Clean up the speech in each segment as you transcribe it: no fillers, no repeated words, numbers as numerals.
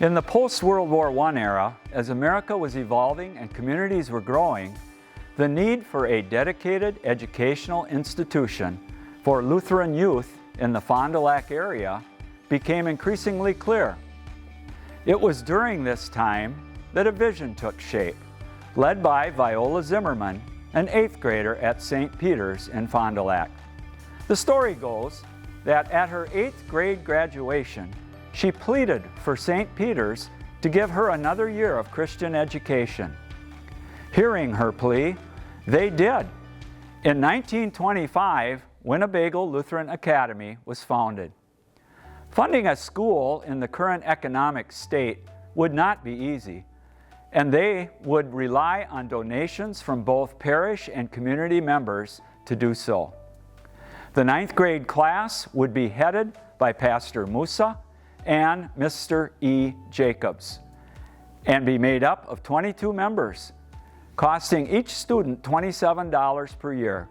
In the post-World War I era, as America was evolving and communities were growing, the need for a dedicated educational institution for Lutheran youth in the Fond du Lac area became increasingly clear. It was during this time that a vision took shape, led by Viola Zimmerman, an 8th grader at St. Peter's in Fond du Lac. The story goes that at her 8th grade graduation, she pleaded for St. Peter's to give her another year of Christian education. Hearing her plea, they did. In 1925, Winnebago Lutheran Academy was founded. Funding a school in the current economic state would not be easy, and they would rely on donations from both parish and community members to do so. The 9th grade class would be headed by Pastor Musa and Mr. E. Jacobs, and be made up of 22 members, costing each student $27 per year.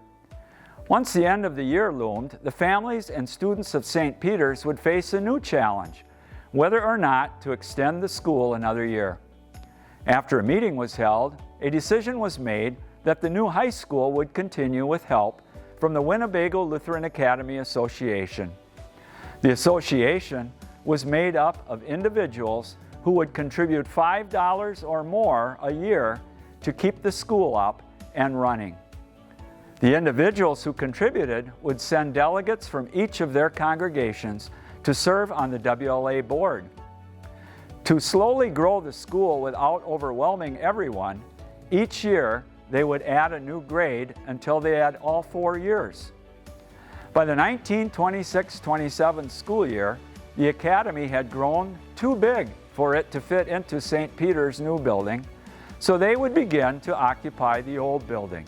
Once the end of the year loomed, the families and students of St. Peter's would face a new challenge, whether or not to extend the school another year. After a meeting was held, a decision was made that the new high school would continue with help from the Winnebago Lutheran Academy Association. The association was made up of individuals who would contribute $5 or more a year to keep the school up and running. The individuals who contributed would send delegates from each of their congregations to serve on the WLA board. To slowly grow the school without overwhelming everyone, each year they would add a new grade until they had all 4 years. By the 1926-27 school year, the academy had grown too big for it to fit into St. Peter's new building, so they would begin to occupy the old building.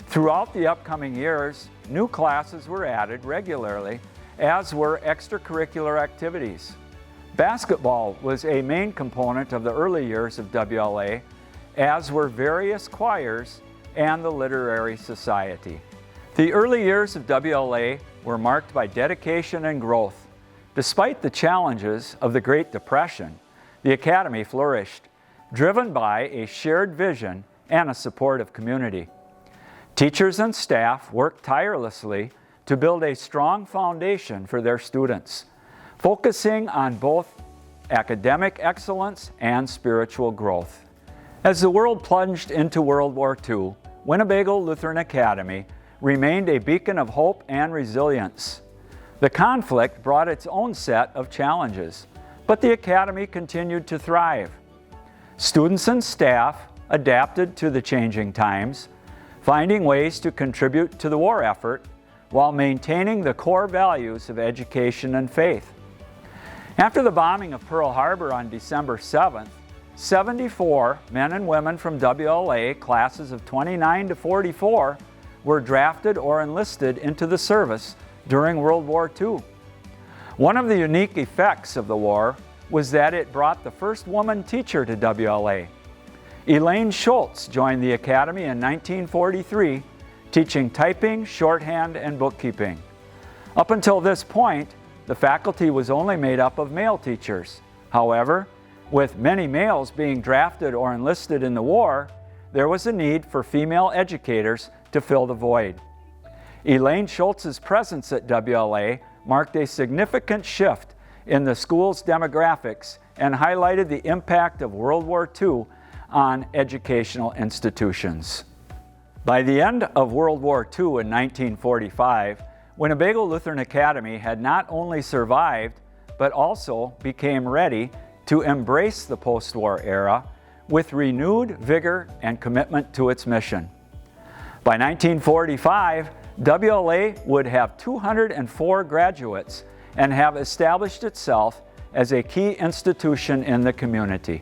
Throughout the upcoming years, new classes were added regularly, as were extracurricular activities. Basketball was a main component of the early years of WLA, as were various choirs and the Literary Society. The early years of WLA were marked by dedication and growth. Despite the challenges of the Great Depression, the Academy flourished, driven by a shared vision and a supportive community. Teachers and staff worked tirelessly to build a strong foundation for their students, focusing on both academic excellence and spiritual growth. As the world plunged into World War II, Winnebago Lutheran Academy remained a beacon of hope and resilience. The conflict brought its own set of challenges, but the Academy continued to thrive. Students and staff adapted to the changing times, finding ways to contribute to the war effort while maintaining the core values of education and faith. After the bombing of Pearl Harbor on December 7th, 74 men and women from WLA classes of 29 to 44 were drafted or enlisted into the service during World War II. One of the unique effects of the war was that it brought the first woman teacher to WLA. Elaine Schultz joined the Academy in 1943, teaching typing, shorthand, and bookkeeping. Up until this point, the faculty was only made up of male teachers. However, with many males being drafted or enlisted in the war, there was a need for female educators to fill the void. Elaine Schultz's presence at WLA marked a significant shift in the school's demographics and highlighted the impact of World War II on educational institutions. By the end of World War II in 1945, Winnebago Lutheran Academy had not only survived, but also became ready to embrace the post-war era with renewed vigor and commitment to its mission. By 1945, WLA would have 204 graduates and have established itself as a key institution in the community.